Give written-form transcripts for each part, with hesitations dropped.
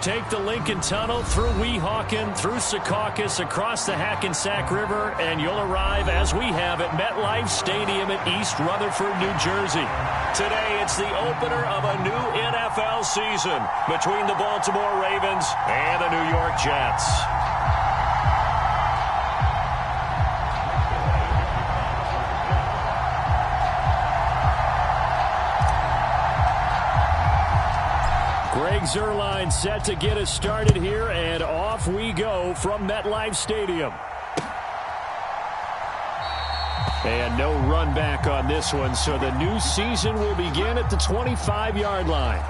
take the Lincoln Tunnel through Weehawken, through Secaucus, across the Hackensack River, and you'll arrive, as we have, at MetLife Stadium in East Rutherford, New Jersey. Today, it's the opener of a new NFL season between the Baltimore Ravens and the New York Jets. Greg Zuerlein set to get us started here, and off we go from MetLife Stadium. And no run back on this one, so the new season will begin at the 25-yard line.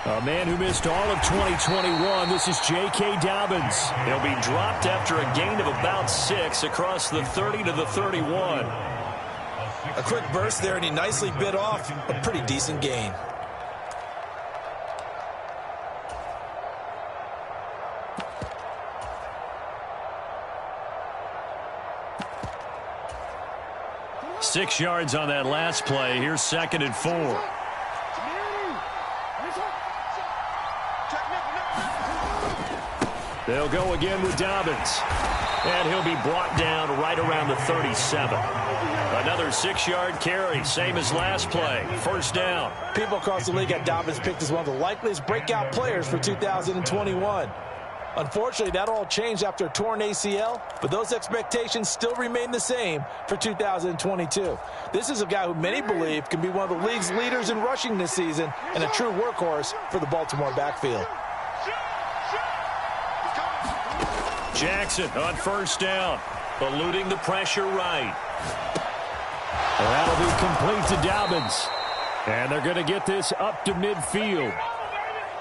A man who missed all of 2021, this is J.K. Dobbins. He'll be dropped after a gain of about 6 across the 30 to the 31. A quick burst there, and he nicely bit off a pretty decent gain. Six yards on that last play. Here's 2nd and 4. They'll go again with Dobbins. And he'll be brought down right around the 37. Another 6-yard carry, same as last play. First down. People across the league had Dobbins picked as one of the likeliest breakout players for 2021. Unfortunately, that all changed after a torn ACL, but those expectations still remain the same for 2022. This is a guy who many believe can be one of the league's leaders in rushing this season and a true workhorse for the Baltimore backfield. Jackson on first down, eluding the pressure right. That'll be complete to Dobbins. And they're going to get this up to midfield.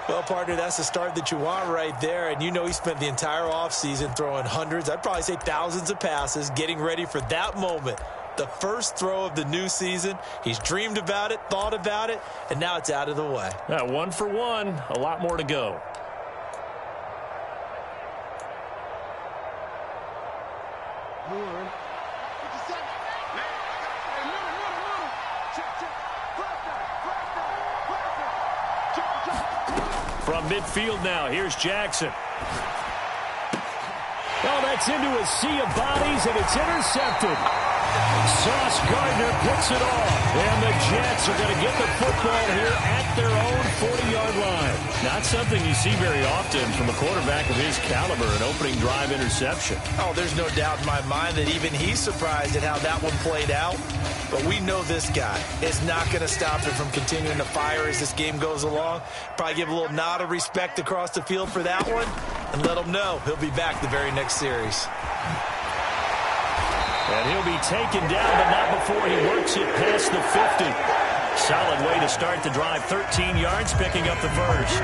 Well, partner, that's the start that you want right there. And you know he spent the entire offseason throwing hundreds, I'd probably say thousands of passes, getting ready for that moment. The first throw of the new season. He's dreamed about it, thought about it, and now it's out of the way. 1 for 1, a lot more to go. From midfield now, here's Jackson. Oh, that's into a sea of bodies, and it's intercepted. Sauce Gardner picks it off, and the Jets are going to get the football here at their own 40-yard line. Not something you see very often from a quarterback of his caliber, an opening drive interception. Oh, there's no doubt in my mind that even he's surprised at how that one played out. But we know this guy is not going to stop him from continuing to fire as this game goes along. Probably give a little nod of respect across the field for that one, and let him know he'll be back the very next series. And he'll be taken down, but not before he works it past the 50. Solid way to start the drive. 13 yards, picking up the first.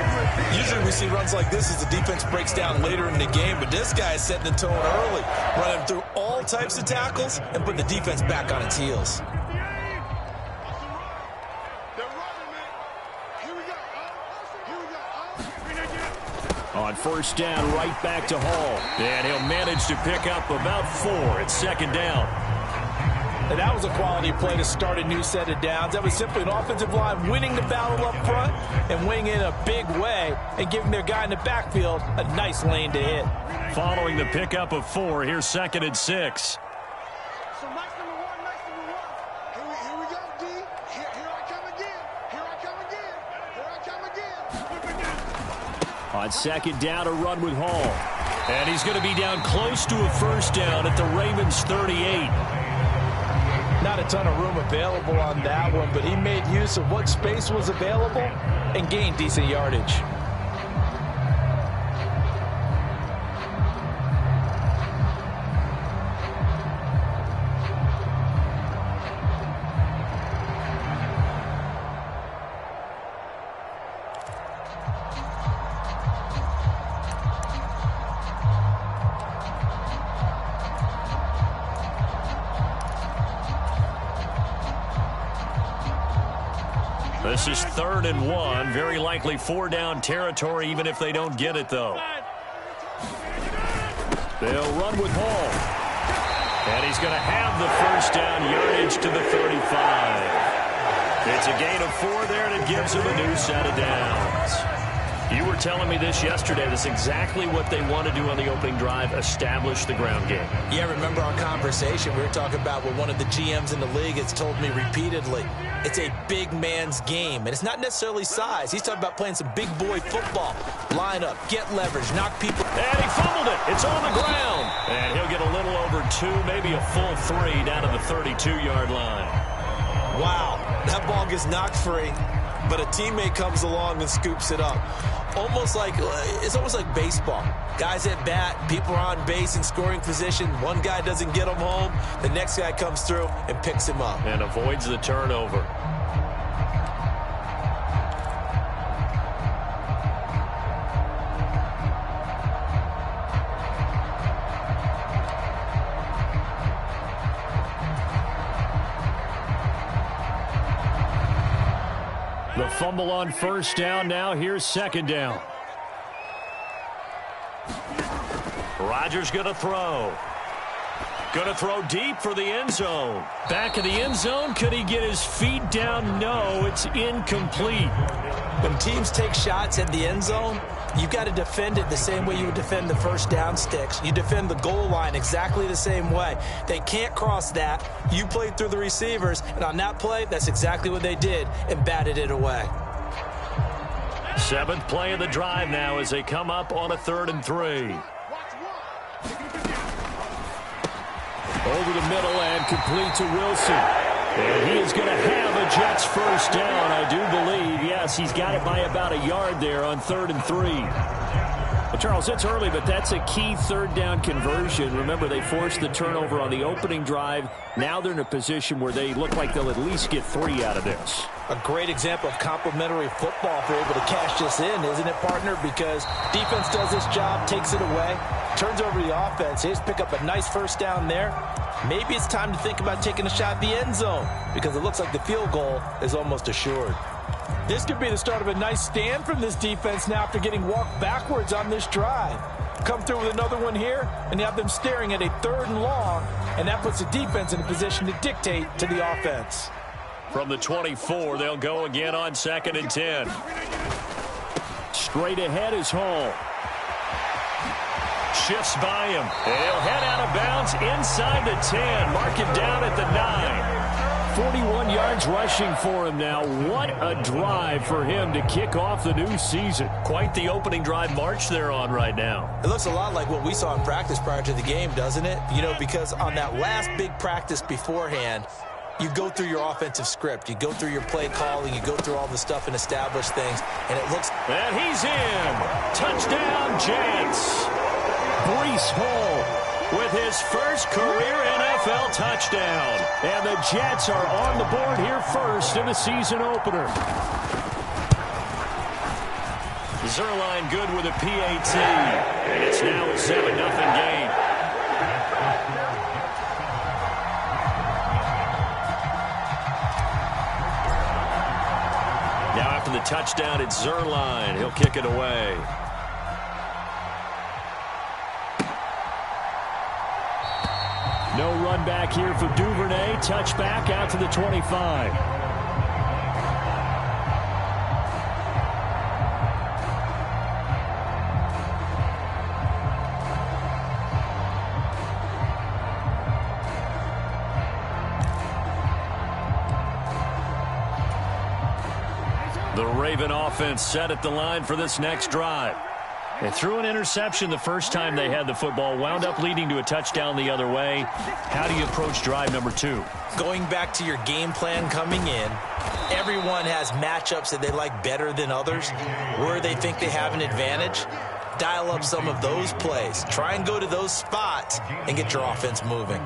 Usually we see runs like this as the defense breaks down later in the game, but this guy is setting the tone early, running through all types of tackles and putting the defense back on its heels. On first down, right back to Hall. And he'll manage to pick up about 4 at 2nd down. And that was a quality play to start a new set of downs. That was simply an offensive line winning the battle up front and winning in a big way and giving their guy in the backfield a nice lane to hit. Following the pickup of 4, here's 2nd and 6. On 2nd down, a run with Hall. And he's going to be down close to a first down at the Ravens' 38. Not a ton of room available on that one, but he made use of what space was available and gained decent yardage. This is 3rd and 1. Very likely 4-down territory, even if they don't get it, though. They'll run with Hall. And he's going to have the first down, yardage to the 35. It's a gain of 4 there, and it gives him a new set of downs. You were telling me this yesterday. That's exactly what they want to do on the opening drive, establish the ground game. Yeah, remember our conversation? We were talking about what one of the GMs in the league has told me repeatedly. It's a big man's game, and it's not necessarily size. He's talking about playing some big boy football. Line up, get leverage, knock people. And he fumbled it. It's on the ground. And he'll get a little over 2, maybe a full 3 down to the 32-yard line. Wow, that ball gets knocked free, but a teammate comes along and scoops it up. It's almost like baseball. Guys at bat, people are on base in scoring position. One guy doesn't get him home. The next guy comes through and picks him up. And avoids the turnover. The fumble on first down. Now here's 2nd down. Rodgers going to throw. Going to throw deep for the end zone. Back of the end zone. Could he get his feet down? No, it's incomplete. When teams take shots at the end zone, you've got to defend it the same way you would defend the first down sticks. You defend the goal line exactly the same way. They can't cross that. You played through the receivers, and on that play, that's exactly what they did and batted it away. 7th play of the drive now as they come up on a 3rd and 3. Over the middle and complete to Wilson. And he is going to have a Jets first down, I do believe. Yes, he's got it by about a yard there on 3rd and 3. Well, Charles, it's early, but that's a key 3rd down conversion. Remember, they forced the turnover on the opening drive. Now they're in a position where they look like they'll at least get 3 out of this. A great example of complementary football if they're able to cash this in, isn't it, partner? Because defense does this job, takes it away, turns over the offense. They just pick up a nice first down there. Maybe it's time to think about taking a shot at the end zone because it looks like the field goal is almost assured. This could be the start of a nice stand from this defense now after getting walked backwards on this drive. Come through with another one here, and you have them staring at a 3rd and long, and that puts the defense in a position to dictate to the offense. From the 24, they'll go again on 2nd and 10. Straight ahead is Hall. Shifts by him. He'll head out of bounds inside the 10. Mark him down at the 9. 41 yards rushing for him now. What a drive for him to kick off the new season. Quite the opening drive march they're on right now. It looks a lot like what we saw in practice prior to the game, doesn't it? You know, because on that last big practice beforehand, you go through your offensive script. You go through your play calling. You go through all the stuff and establish things. And it looks... And he's in. Touchdown, Jets. Breece Hall with his first career NFL touchdown. And the Jets are on the board here first in the season opener. Zerline good with a PAT. And it's now a 7-0 game. Now after the touchdown, it's Zerline. He'll kick it away. No run back here for Duvernay. Touchback out to the 25. The Raven offense set at the line for this next drive. They threw an interception the first time they had the football, wound up leading to a touchdown the other way. How do you approach drive number 2? Going back to your game plan coming in, everyone has matchups that they like better than others, where they think they have an advantage. Dial up some of those plays. Try and go to those spots and get your offense moving.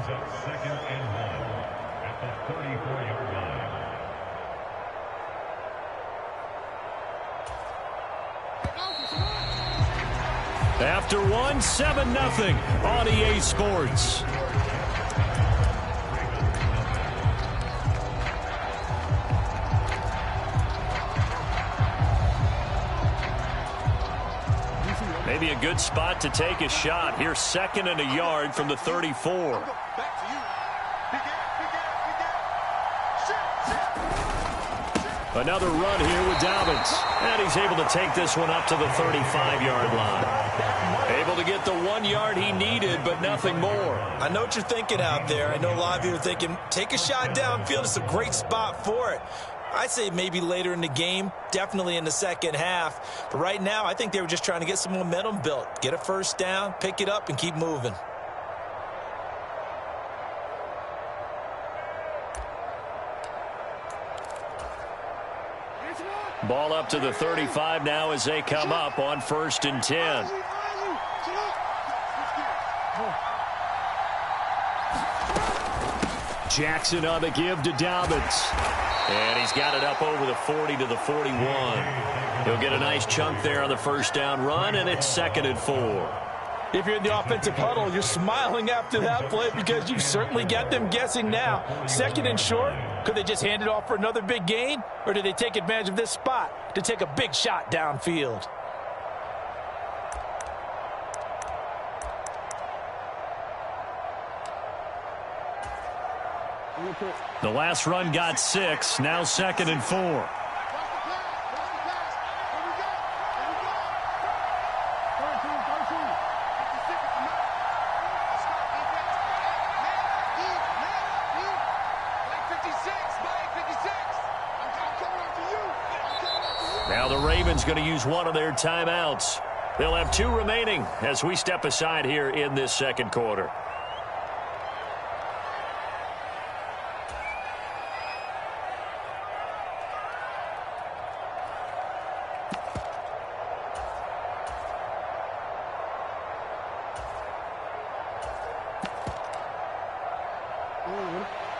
After one, 7-0 on EA Sports. Maybe a good spot to take a shot. Here's 2nd and a yard from the 34. Another run here with Dobbins. And he's able to take this one up to the 35-yard line. Able to get the 1 yard he needed, but nothing more. I know what you're thinking out there. I know a lot of you are thinking, take a shot downfield. It's a great spot for it. I say maybe later in the game, definitely in the second half. But right now, I think they were just trying to get some momentum built. Get a first down, pick it up, and keep moving. Ball up to the 35 now as they come up on 1st and 10. Jackson on the give to Dobbins. And he's got it up over the 40 to the 41. He'll get a nice chunk there on the first down run, and it's 2nd and 4. If you're in the offensive huddle, you're smiling after that play because you've certainly got them guessing now. 2nd and short, could they just hand it off for another big gain? Or did they take advantage of this spot to take a big shot downfield? The last run got 6, now 2nd and 4. Now the Ravens going to use one of their timeouts. They'll have 2 remaining as we step aside here in this second quarter.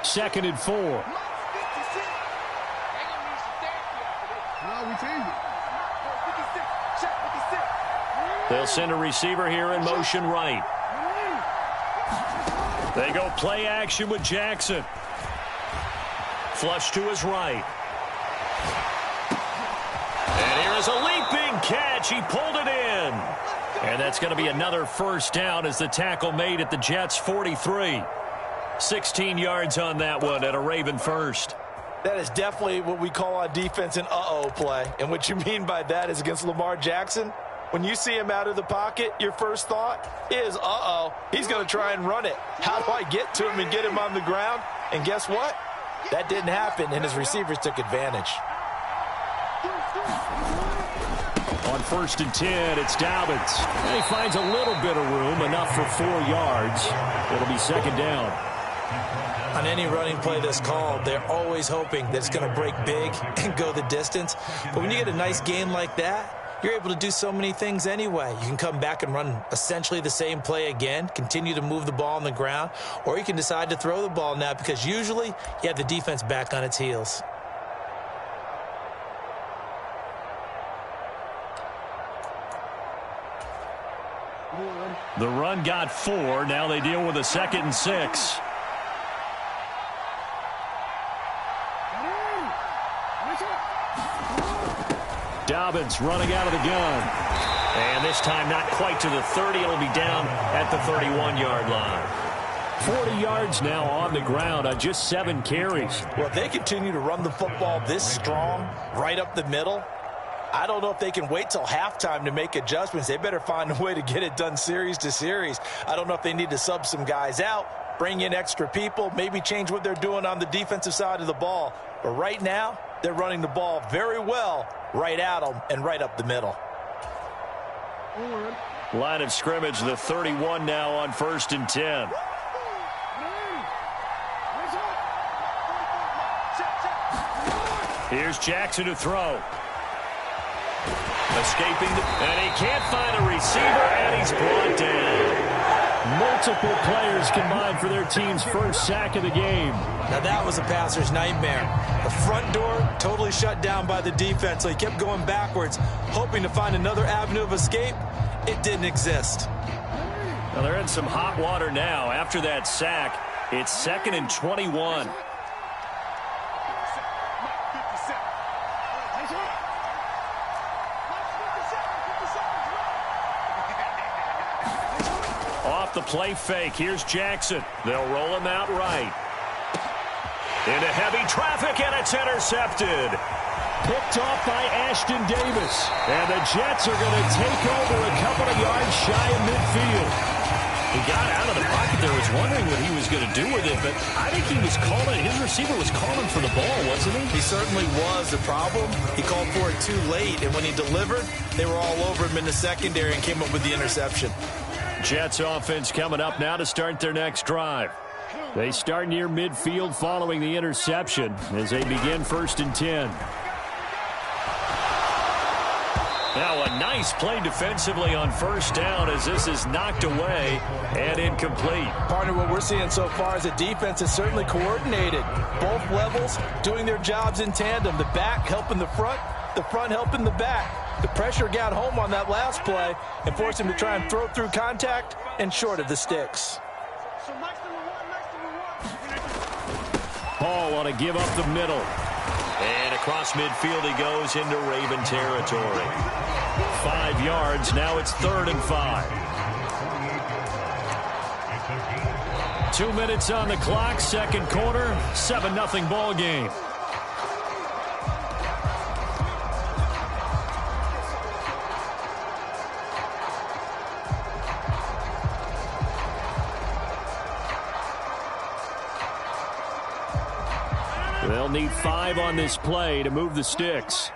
Second and 4. They'll send a receiver here in motion right. They go play action with Jackson. Flush to his right. And here is a leaping catch. He pulled it in. And that's going to be another first down as the tackle made at the Jets' 43. 16 yards on that one at a Raven first. That is definitely what we call on defense an uh-oh play. And what you mean by that is against Lamar Jackson, when you see him out of the pocket, your first thought is, uh-oh, he's going to try and run it. How do I get to him and get him on the ground? And guess what? That didn't happen, and his receivers took advantage. On 1st and 10, it's Dobbins. And he finds a little bit of room, enough for 4 yards. It'll be 2nd down. On any running play that's called, they're always hoping that it's going to break big and go the distance. But when you get a nice gain like that, you're able to do so many things anyway. You can come back and run essentially the same play again, continue to move the ball on the ground, or you can decide to throw the ball now because usually you have the defense back on its heels. The run got 4. Now they deal with a 2nd and 6. Dobbins running out of the gun. And this time not quite to the 30. It'll be down at the 31-yard line. 40 yards now on the ground on just 7 carries. Well, if they continue to run the football this strong, right up the middle, I don't know if they can wait till halftime to make adjustments. They better find a way to get it done series to series. I don't know if they need to sub some guys out, bring in extra people, maybe change what they're doing on the defensive side of the ball. But right now, they're running the ball very well right at them and right up the middle. Line of scrimmage, the 31 now on 1st and 10. Here's Jackson to throw. Escaping, and he can't find a receiver, and he's brought down. Multiple players combined for their team's first sack of the game. Now that was a passer's nightmare. The front door totally shut down by the defense, so he kept going backwards, hoping to find another avenue of escape. It didn't exist. Well, they're in some hot water now. After that sack, it's 2nd and 21. off the play fake. Here's Jackson. They'll roll him out right. Into heavy traffic, and it's intercepted. Picked off by Ashton Davis. And the Jets are going to take over a couple of yards shy of midfield. He got out of the pocket there. Was wondering what he was going to do with it, but I think he was calling. His receiver was calling for the ball, wasn't he? He certainly was. The problem, he called for it too late, and when he delivered, they were all over him in the secondary and came up with the interception. Jets offense coming up now to start their next drive. They start near midfield following the interception as they begin 1st and 10. Now a nice play defensively on 1st down as this is knocked away and incomplete. Partner, what we're seeing so far is the defense is certainly coordinated. Both levels doing their jobs in tandem. The back helping the front helping the back. The pressure got home on that last play and forced him to try and throw through contact and short of the sticks. Hall on a give up the middle. And across midfield he goes into Raven territory. 5 yards, now it's 3rd and 5. 2 minutes on the clock, second quarter, 7-0 ball game. They'll need 5 on this play to move the sticks.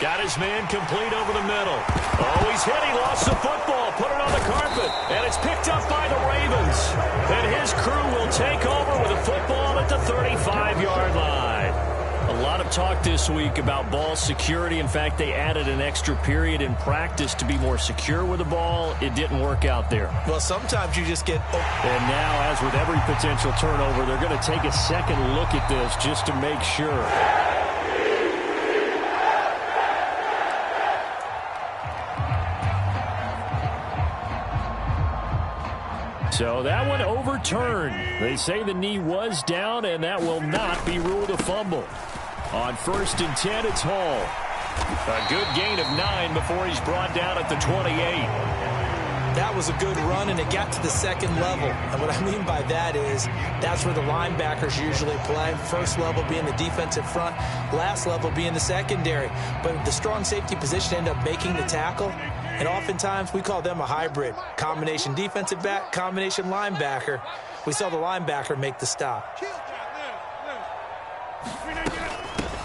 Got his man complete over the middle. Oh, he's hit. He lost the football. Put it on the carpet. And it's picked up by the Ravens. And his crew will take over with a football at the 35-yard line. A lot of talk this week about ball security. In fact, they added an extra period in practice to be more secure with the ball. It didn't work out there. Well, sometimes you just get... And now, as with every potential turnover, they're going to take a second look at this just to make sure. So that one overturned. They say the knee was down, and that will not be ruled a fumble. On 1st and 10, it's Hall. A good gain of 9 before he's brought down at the 28. That was a good run, and it got to the second level. And what I mean by that is that's where the linebackers usually play. First level being the defensive front, last level being the secondary. But the strong safety position ended up making the tackle. And oftentimes we call them a hybrid. Combination defensive back, combination linebacker. We saw the linebacker make the stop.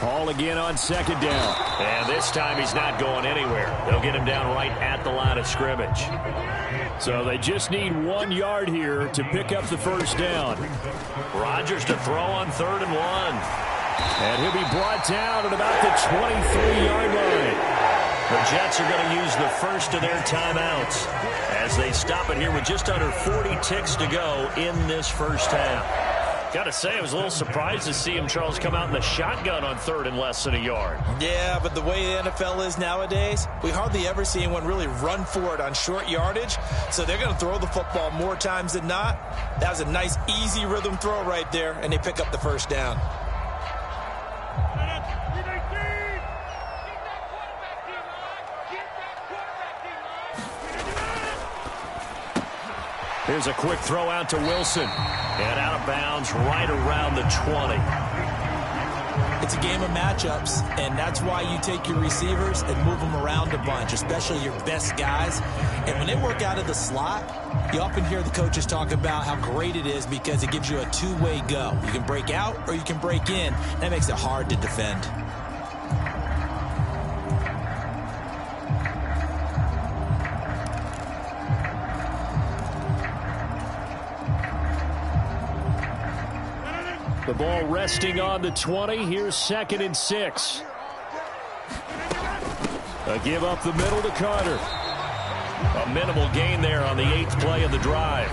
Hall again on 2nd down. And this time he's not going anywhere. They'll get him down right at the line of scrimmage. So they just need 1 yard here to pick up the 1st down. Rodgers to throw on 3rd and 1. And he'll be brought down at about the 23-yard line. The Jets are going to use the first of their timeouts as they stop it here with just under 40 ticks to go in this first half. Got to say, I was a little surprised to see him, Charles, come out in the shotgun on 3rd and less than a yard. Yeah, but the way the NFL is nowadays, we hardly ever see anyone really run for it on short yardage. So they're going to throw the football more times than not. That was a nice, easy rhythm throw right there, and they pick up the 1st down. Here's a quick throw out to Wilson. And out of bounds right around the 20. It's a game of matchups, and that's why you take your receivers and move them around a bunch, especially your best guys. And when they work out of the slot, you often hear the coaches talk about how great it is because it gives you a two-way go. You can break out or you can break in. That makes it hard to defend. The ball resting on the 20. Here's 2nd and 6. A give up the middle to Carter. A minimal gain there on the 8th play of the drive.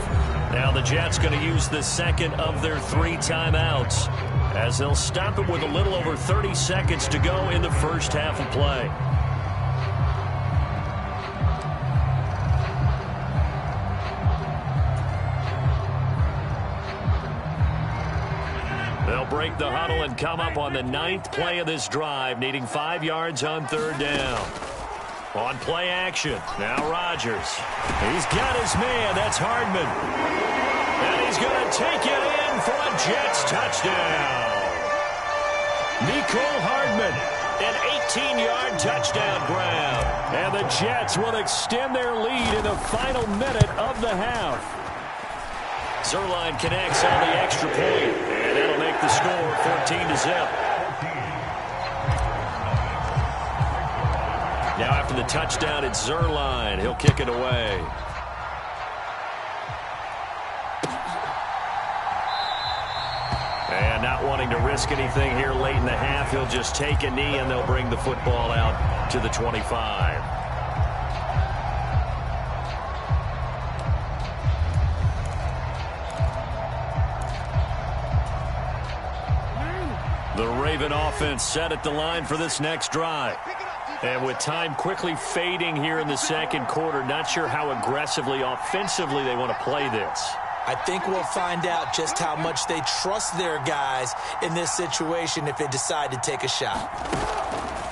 Now the Jets going to use the second of their 3 timeouts as they'll stop it with a little over 30 seconds to go in the first half of play. break the huddle and come up on the 9th play of this drive, needing 5 yards on 3rd down. On play action, now Rodgers. He's got his man, that's Hardman. And he's going to take it in for a Jets touchdown. Mecole Hardman, an 18-yard touchdown grab. And the Jets will extend their lead in the final minute of the half. Zuerlein connects on the extra point, and that'll make the score 14-0. Now after the touchdown, it's Zuerlein. He'll kick it away. And not wanting to risk anything here late in the half, he'll just take a knee, and they'll bring the football out to the 25. The Raven offense set at the line for this next drive. And with time quickly fading here in the second quarter, not sure how aggressively, offensively they want to play this. I think we'll find out just how much they trust their guys in this situation if they decide to take a shot.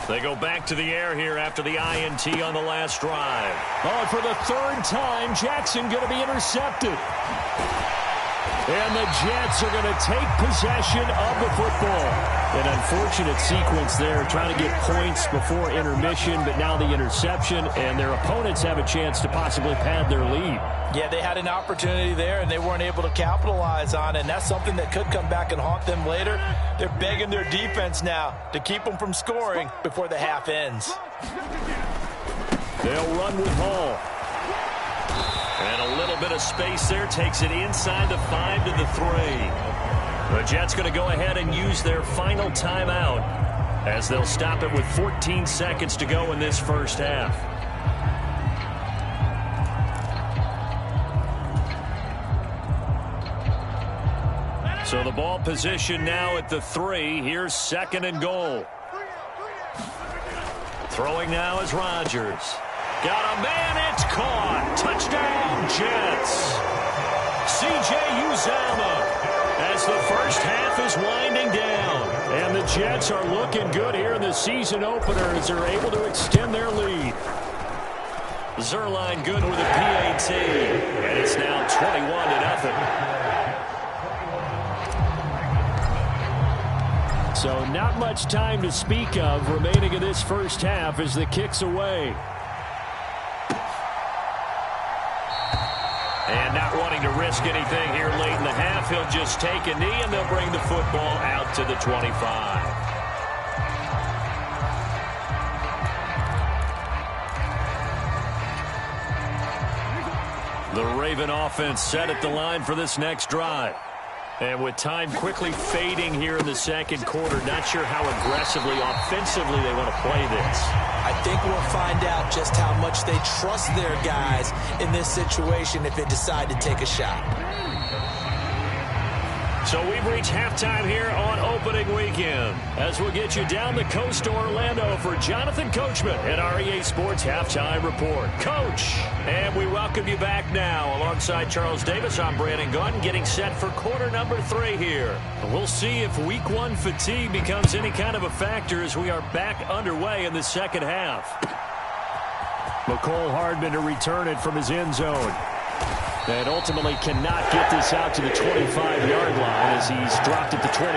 They go back to the air here after the INT on the last drive. Oh, and for the 3rd time, Jackson going to be intercepted. And the Jets are going to take possession of the football. An unfortunate sequence there, trying to get points before intermission, but now the interception, and their opponents have a chance to possibly pad their lead. Yeah, they had an opportunity there, and they weren't able to capitalize on it, and that's something that could come back and haunt them later. They're begging their defense now to keep them from scoring before the half ends. They'll run with Hall. And a little bit of space there, takes it inside the 5 to the 3. The Jets going to go ahead and use their final timeout as they'll stop it with 14 seconds to go in this first half. So the ball position now at the 3. Here's 2nd and goal. Throwing now is Rodgers. Got a man, it's caught. Touchdown, Jets. C.J. Uzomah as the first half is winding down. And the Jets are looking good here in the season opener as they're able to extend their lead. Zuerlein good with a PAT. And it's now 21-0. So not much time to speak of remaining in this first half as the kick's away. And not wanting to risk anything here late in the half, he'll just take a knee, and they'll bring the football out to the 25. The Raven offense set at the line for this next drive. And with time quickly fading here in the second quarter, not sure how aggressively, offensively they want to play this. I think we'll find out just how much they trust their guys in this situation if they decide to take a shot. So we've reached halftime here on opening weekend as we'll get you down the coast to Orlando for Jonathan Coachman at our EA Sports Halftime Report. Coach, and we welcome you back now alongside Charles Davis. I'm Brandon Gaudin getting set for quarter number 3 here. We'll see if week 1 fatigue becomes any kind of a factor as we are back underway in the second half. Mecole Hardman to return it from his end zone. And ultimately cannot get this out to the 25-yard line as he's dropped at the 23.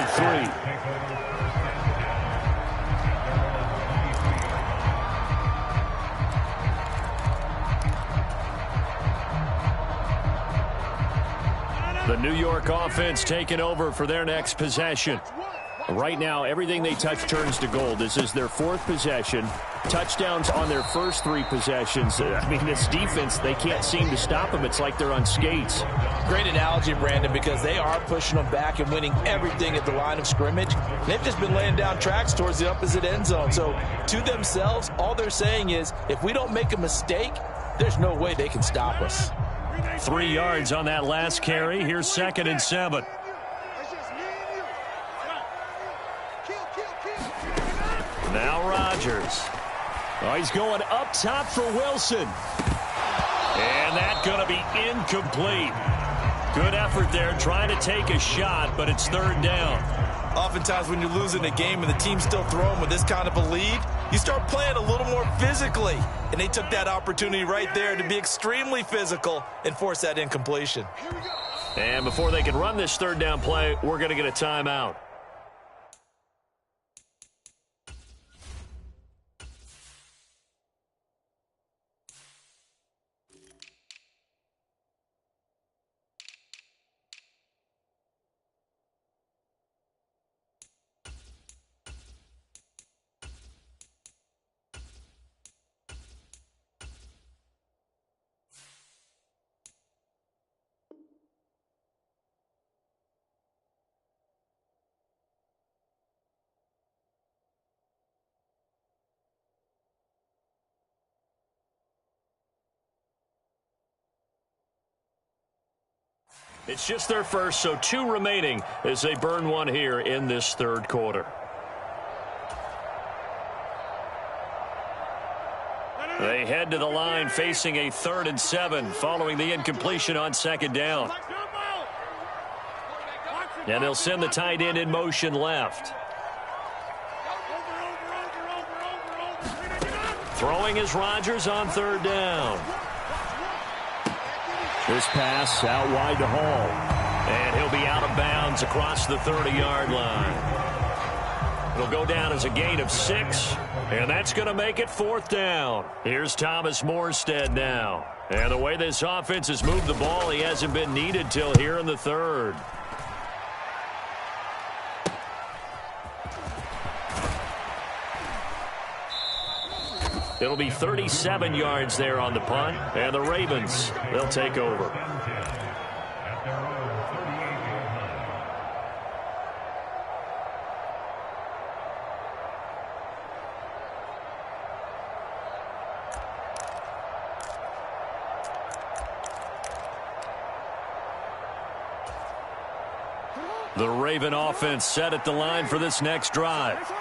The New York offense taking over for their next possession. Right now, everything they touch turns to gold. This is their 4th possession. Touchdowns on their first 3 possessions. I mean, this defense, they can't seem to stop them. It's like they're on skates. Great analogy, Brandon, because they are pushing them back and winning everything at the line of scrimmage. They've just been laying down tracks towards the opposite end zone. So to themselves, all they're saying is, if we don't make a mistake, there's no way they can stop us. 3 yards on that last carry. Here's 2nd and 7. Now Rodgers. Oh, he's going up top for Wilson. And that's going to be incomplete. Good effort there trying to take a shot, but it's 3rd down. Oftentimes when you're losing a game and the team's still throwing with this kind of a lead, you start playing a little more physically. And they took that opportunity right there to be extremely physical and force that incompletion. And before they can run this third down play, we're going to get a timeout. It's just their first, so 2 remaining as they burn one here in this third quarter. They head to the line facing a 3rd and 7 following the incompletion on 2nd down. And they'll send the tight end in motion left. Throwing is Rodgers on 3rd down. This pass out wide to Hall. And he'll be out of bounds across the 30-yard line. It'll go down as a gain of 6, and that's going to make it 4th down. Here's Thomas Morstead now. And the way this offense has moved the ball, he hasn't been needed till here in the 3rd. It'll be 37 yards there on the punt, and the Ravens, they'll take over. The Raven offense set at the line for this next drive.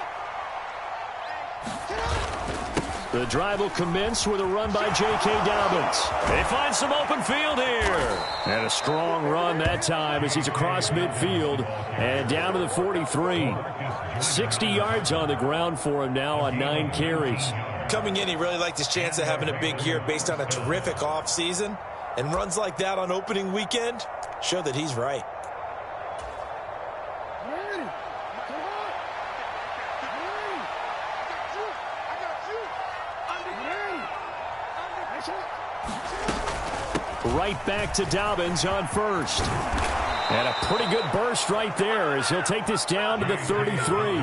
The drive will commence with a run by J.K. Dobbins. They find some open field here. And a strong run that time as he's across midfield and down to the 43. 60 yards on the ground for him now on 9 carries. Coming in, he really liked his chance of having a big year based on a terrific offseason. And runs like that on opening weekend show that he's right. Right back to Dobbins on 1st. And a pretty good burst right there as he'll take this down to the 33.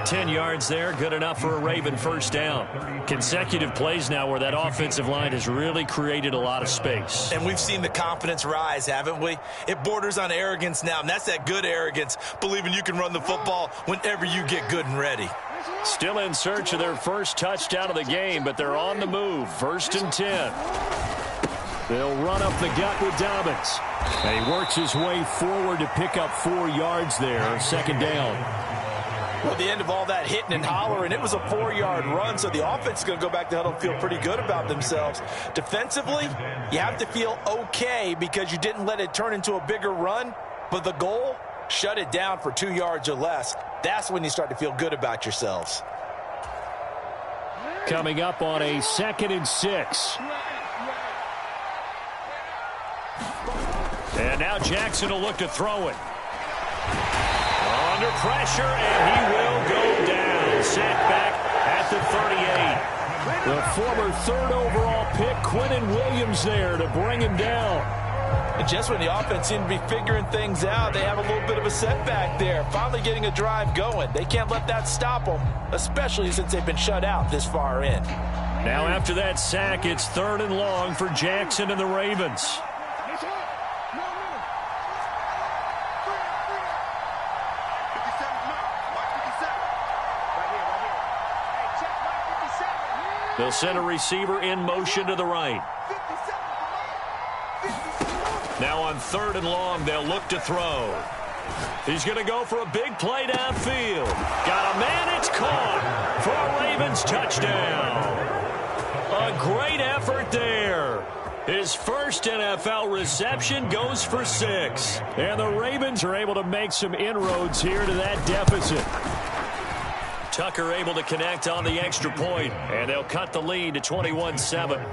10 yards there, good enough for a Raven 1st down. Consecutive plays now where that offensive line has really created a lot of space. And we've seen the confidence rise, haven't we? It borders on arrogance now, and that's that good arrogance, believing you can run the football whenever you get good and ready. Still in search of their first touchdown of the game, but they're on the move. 1st and 10. They'll run up the gut with Dobbins. And he works his way forward to pick up 4 yards there. 2nd down. Well, at the end of all that hitting and hollering, it was a 4-yard run, so the offense is going to go back to huddle and feel pretty good about themselves. Defensively, you have to feel okay because you didn't let it turn into a bigger run, but the goal, shut it down for 2 yards or less. That's when you start to feel good about yourselves. Coming up on a 2nd and 6. And now Jackson will look to throw it. Under pressure, and he will go down. Set back at the 38. The former 3rd overall pick, Quinnen Williams, there to bring him down. And just when the offense seemed to be figuring things out, they have a little bit of a setback there. Finally getting a drive going. They can't let that stop them, especially since they've been shut out this far in. Now after that sack, it's 3rd and long for Jackson and the Ravens. They'll send a receiver in motion to the right. Now on 3rd and long, they'll look to throw. He's going to go for a big play downfield. Got a man, it's caught for a Ravens touchdown. A great effort there. His first NFL reception goes for 6. And the Ravens are able to make some inroads here to that deficit. Tucker able to connect on the extra point, and they'll cut the lead to 21-7.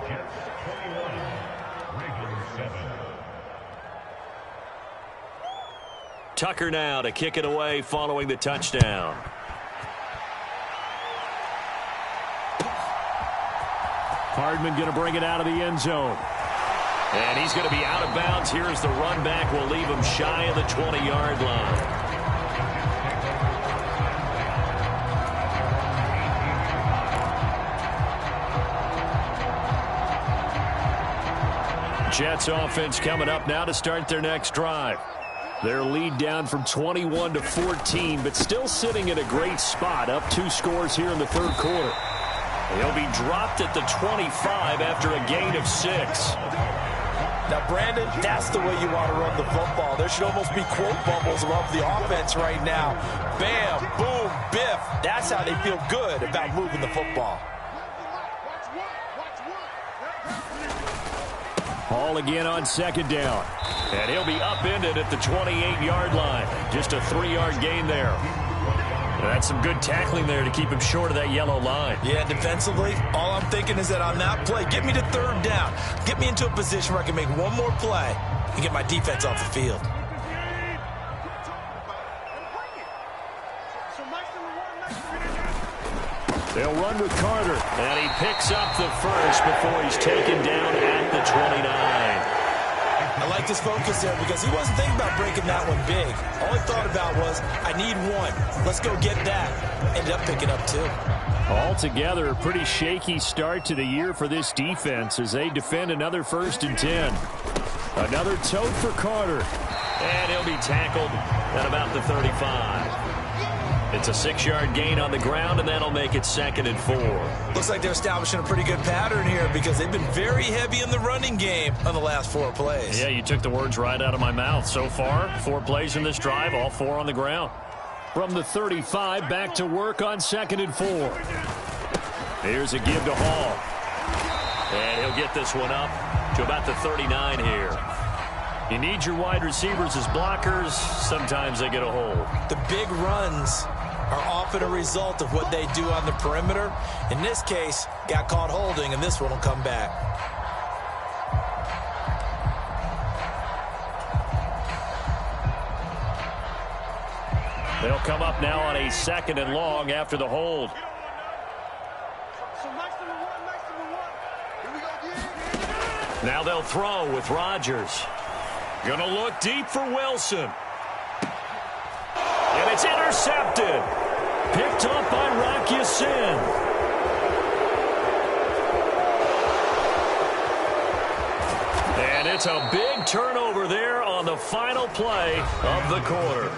Tucker now to kick it away following the touchdown. Hardman going to bring it out of the end zone. And he's going to be out of bounds here as the run back will leave him shy of the 20-yard line. Jets offense coming up now to start their next drive. Their lead down from 21 to 14, but still sitting in a great spot, up 2 scores here in the third quarter. He'll be dropped at the 25 after a gain of 6. Now, Brandon, that's the way you want to run the football. There should almost be quote bubbles above the offense right now. Bam, boom, biff. That's how they feel good about moving the football. Hall again on second down. And he'll be upended at the 28-yard line. Just a 3-yard gain there. That's some good tackling there to keep him short of that yellow line. Yeah, defensively, all I'm thinking is that on that play, get me to third down. Get me into a position where I can make one more play and get my defense off the field. They'll run with Carter. And he picks up the first before he's taken down at the 29. I like his focus there because he wasn't thinking about breaking that one big. All he thought about was, I need one. Let's go get that. Ended up picking up 2. Altogether, a pretty shaky start to the year for this defense as they defend another 1st and 10. Another tote for Carter. And he'll be tackled at about the 35. It's a 6-yard gain on the ground, and that'll make it 2nd and 4. Looks like they're establishing a pretty good pattern here because they've been very heavy in the running game on the last 4 plays. Yeah, you took the words right out of my mouth. So far, 4 plays in this drive, all 4 on the ground. From the 35, back to work on 2nd and 4. Here's a give to Hall. And he'll get this one up to about the 39 here. You need your wide receivers as blockers. Sometimes they get a hold. The big runs are often a result of what they do on the perimeter. In this case, got caught holding, and this one will come back. They'll come up now on a 2nd and long after the hold. Now they'll throw with Rodgers. Going to look deep for Wilson. And it's intercepted. Picked up by Rock Ya-Sin. And it's a big turnover there on the final play of the quarter.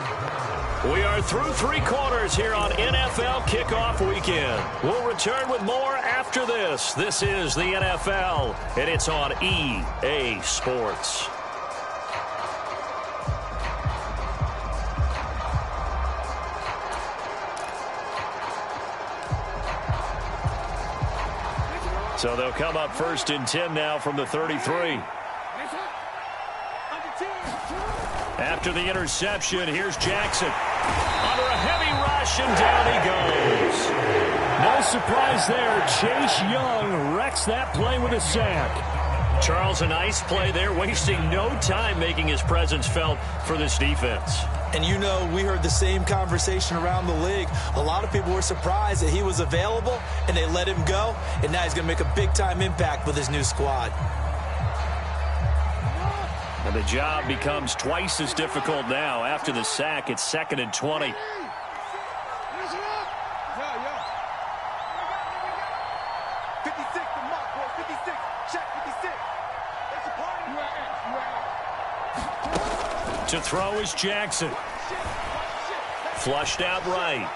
We are through 3 quarters here on NFL Kickoff Weekend. We'll return with more after this. This is the NFL, and it's on EA Sports. So they'll come up 1st and 10 now from the 33. After the interception, here's Jackson. Under a heavy rush, and down he goes. No surprise there. Chase Young wrecks that play with a sack. Charles, a nice play there, wasting no time making his presence felt for this defense. And you know, we heard the same conversation around the league. A lot of people were surprised that he was available, and they let him go, and now he's going to make a big-time impact with his new squad. And the job becomes twice as difficult now. After the sack, it's 2nd and 20. To throw is Jackson. Flushed out right.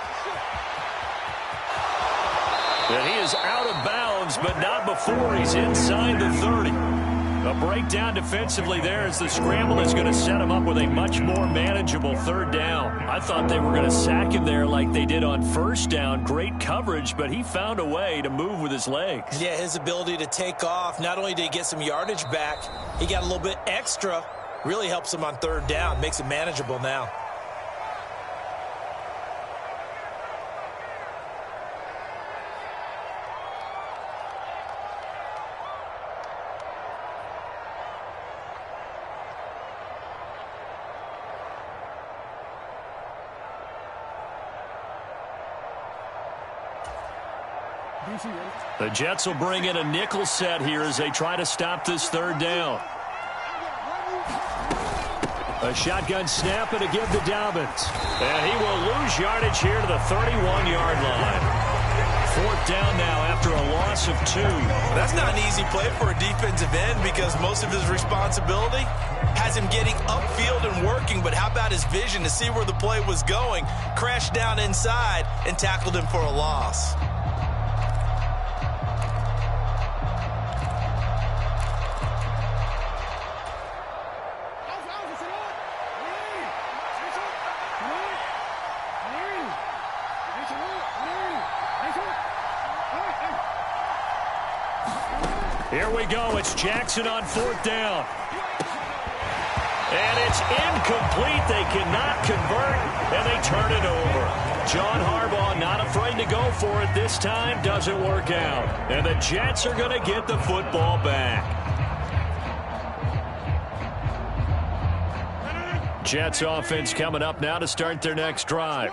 And he is out of bounds, but not before he's inside the 30. A breakdown defensively there as the scramble is going to set him up with a much more manageable third down. I thought they were going to sack him there like they did on first down. Great coverage, but he found a way to move with his legs. Yeah, his ability to take off, not only did he get some yardage back, he got a little bit extra. Really helps him on third down, makes it manageable now. The Jets will bring in a nickel set here as they try to stop this third down. A shotgun snap and a give to Dobbins. And he will lose yardage here to the 31-yard line. Fourth down now after a loss of 2. That's not an easy play for a defensive end because most of his responsibility has him getting upfield and working, but how about his vision to see where the play was going, crashed down inside, and tackled him for a loss. Here we go. It's Jackson on fourth down. And it's incomplete. They cannot convert, and they turn it over. John Harbaugh not afraid to go for it this time. Doesn't work out. And the Jets are going to get the football back. Jets offense coming up now to start their next drive.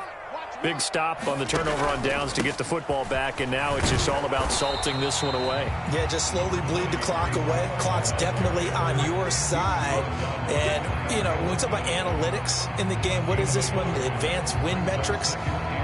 Big stop on the turnover on downs to get the football back, and now it's just all about salting this one away. Yeah, just slowly bleed the clock away. Clock's definitely on your side. And, you know, when we talk about analytics in the game, what is this one? The advanced win metrics?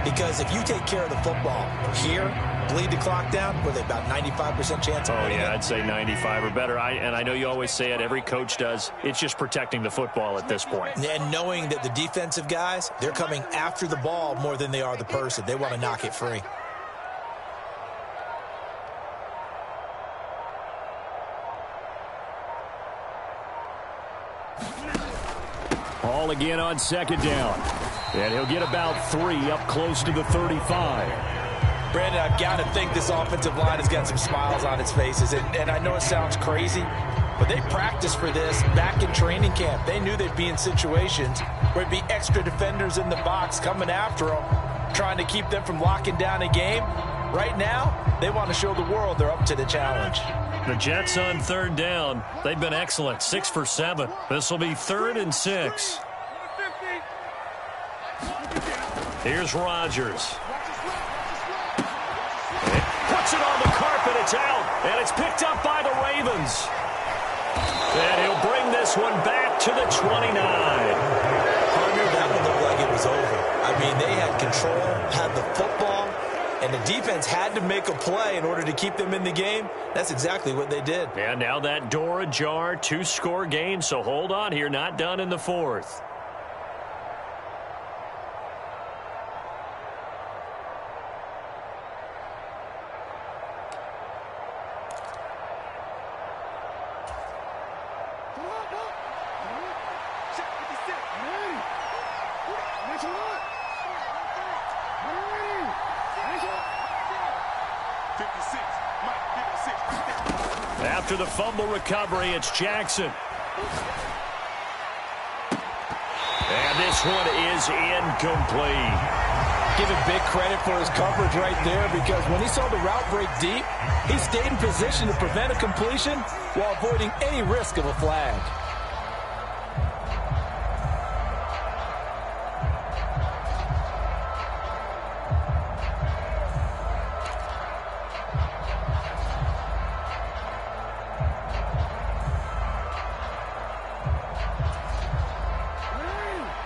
Because if you take care of the football here, bleed the clock down, with about 95% chance of winning it. I'd say 95 or better. And I know you always say it, every coach does. It's just protecting the football at this point. And knowing that the defensive guys, they're coming after the ball more than they are the person. They want to knock it free. Ball again on second down. And he'll get about 3 up close to the 35. Brandon, I've got to think this offensive line has got some smiles on its faces. And I know it sounds crazy, but they practiced for this back in training camp. They knew they'd be in situations where it'd be extra defenders in the box coming after them, trying to keep them from locking down a game. Right now, they want to show the world they're up to the challenge. The Jets on third down. They've been excellent, 6 for 7. This will be 3rd and 6. Here's Rodgers. Puts it on the carpet. It's out. And it's picked up by the Ravens. And he'll bring this one back to the 29. Partner, that one looked like it was over. I mean, they had control, had the football, and the defense had to make a play in order to keep them in the game. That's exactly what they did. And now that door ajar, 2-score game. So hold on here. Not done in the 4th. After the fumble recovery, it's Jackson. And this one is incomplete. Give him big credit for his coverage right there, because when he saw the route break deep, he stayed in position to prevent a completion while avoiding any risk of a flag.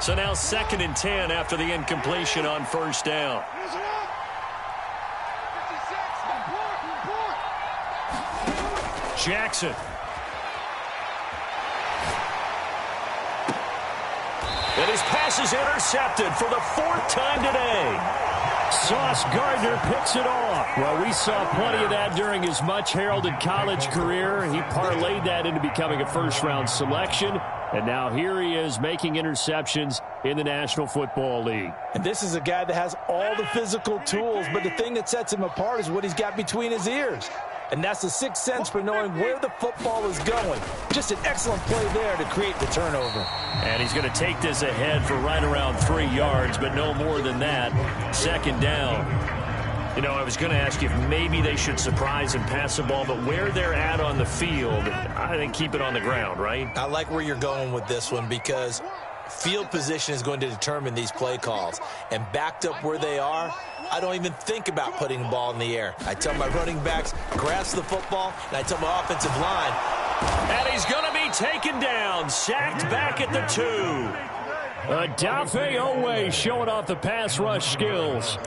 So now 2nd and 10 after the incompletion on first down. Jackson. And his pass is intercepted for the 4th time today. Sauce Gardner picks it off. Well, we saw plenty of that during his much-heralded college career. He parlayed that into becoming a first-round selection. And now here he is making interceptions in the National Football League. And this is a guy that has all the physical tools, but the thing that sets him apart is what he's got between his ears. And that's the sixth sense for knowing where the football is going. Just an excellent play there to create the turnover. And he's going to take this ahead for right around 3 yards, but no more than that. Second down. You know, I was going to ask you if maybe they should surprise and pass the ball, but where they're at on the field, I think keep it on the ground, right? I like where you're going with this one because field position is going to determine these play calls. And backed up where they are, I don't even think about putting the ball in the air. I tell my running backs, grasp the football, and I tell my offensive line. And he's going to be taken down, sacked back at the 2. Odafe Oweh showing off the pass rush skills.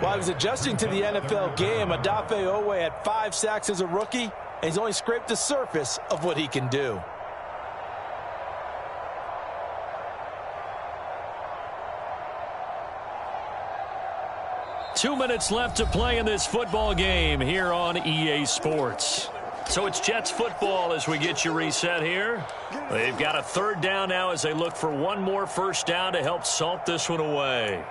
While he was adjusting to the NFL game, Odafe Oweh had 5 sacks as a rookie, and he's only scraped the surface of what he can do. Two minutes left to play in this football game here on EA Sports. So it's Jets football as we get you reset here. They've got a third down now as they look for one more first down to help salt this one away.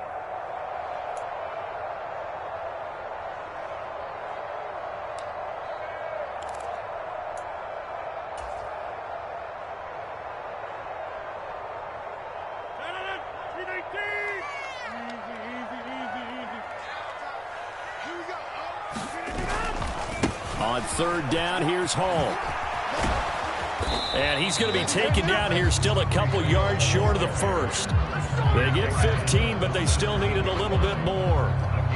On third down, here's Hall. And he's going to be taken down here still a couple yards short of the first. They get 15, but they still needed a little bit more.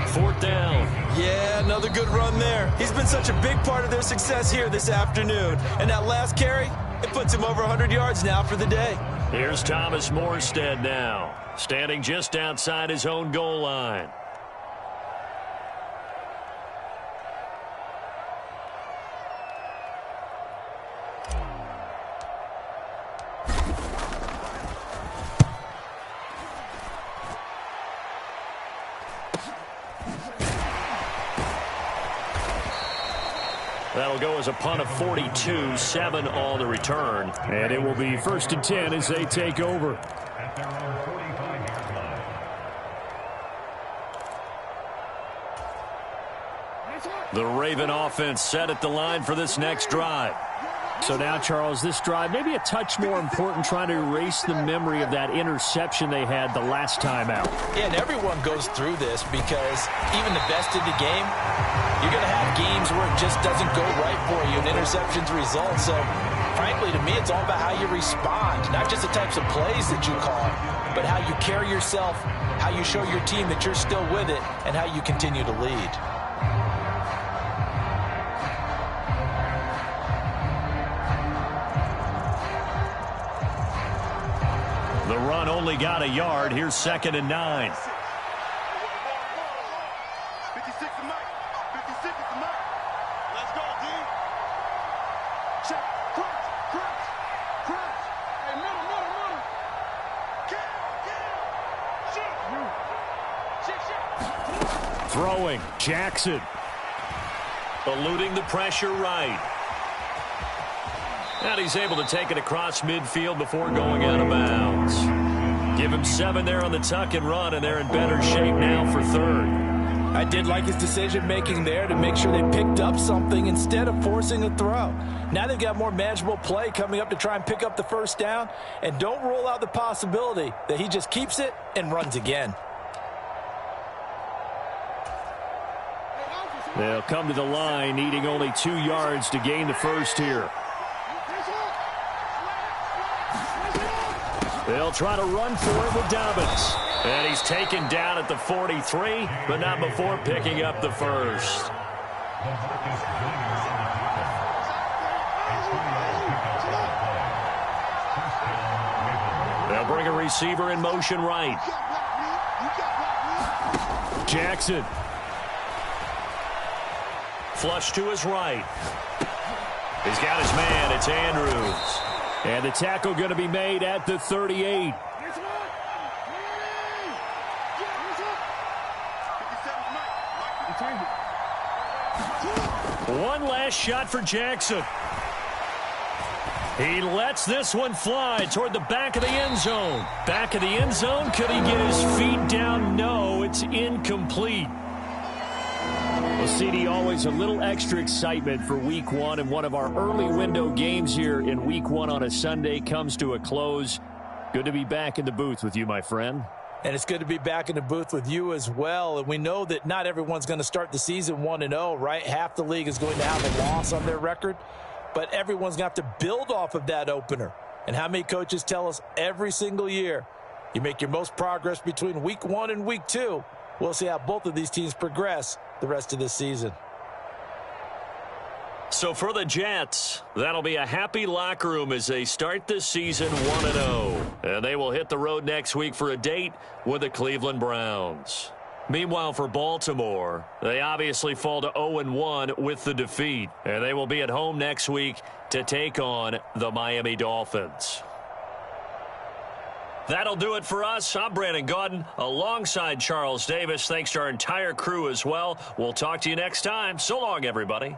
Fourth down. Yeah, another good run there. He's been such a big part of their success here this afternoon. And that last carry, it puts him over 100 yards now for the day. Here's Thomas Morstead now, standing just outside his own goal line. That'll go as a punt of 42, 7 on the return. And it will be 1st and 10 as they take over. The Raven offense set at the line for this next drive. So now, Charles, this drive maybe a touch more important, trying to erase the memory of that interception they had the last time out. Yeah, and everyone goes through this because even the best in the game, you're going to have games where it just doesn't go right for you and interceptions result. So, frankly, to me, it's all about how you respond, not just the types of plays that you call, but how you carry yourself, how you show your team that you're still with it, and how you continue to lead. The run only got a yard. Here's 2nd and 9. 56 is Mike. 56 is Mike. Let's go, D. Check. Crunch. Hey, middle. Shoot. Throwing. Jackson. Eluding the pressure right. And he's able to take it across midfield before going out of bounds. Give him 7 there on the tuck and run, and they're in better shape now for third. I did like his decision-making there to make sure they picked up something instead of forcing a throw. Now they've got more manageable play coming up to try and pick up the first down, and don't rule out the possibility that he just keeps it and runs again. They'll come to the line, needing only 2 yards to gain the first here. They'll try to run for it with Dobbins. And he's taken down at the 43, but not before picking up the first. They'll bring a receiver in motion right. Jackson. Flush to his right. He's got his man. It's Andrews. And the tackle going to be made at the 38. One last shot for Jackson. He lets this one fly toward the back of the end zone. Back of the end zone. Could he get his feet down? No, it's incomplete. Well, CD, always a little extra excitement for Week 1, and one of our early window games here in Week 1 on a Sunday comes to a close. Good to be back in the booth with you, my friend. And it's good to be back in the booth with you as well. And we know that not everyone's going to start the season 1-0, right? Half the league is going to have a loss on their record. But everyone's going to have to build off of that opener. And how many coaches tell us every single year, you make your most progress between Week 1 and Week 2. We'll see how both of these teams progress the rest of this season. So for the Jets, that'll be a happy locker room as they start this season 1-0. And they will hit the road next week for a date with the Cleveland Browns. Meanwhile, for Baltimore, they obviously fall to 0-1 with the defeat. And they will be at home next week to take on the Miami Dolphins. That'll do it for us. I'm Brandon Gaudin alongside Charles Davis. Thanks to our entire crew as well. We'll talk to you next time. So long, everybody.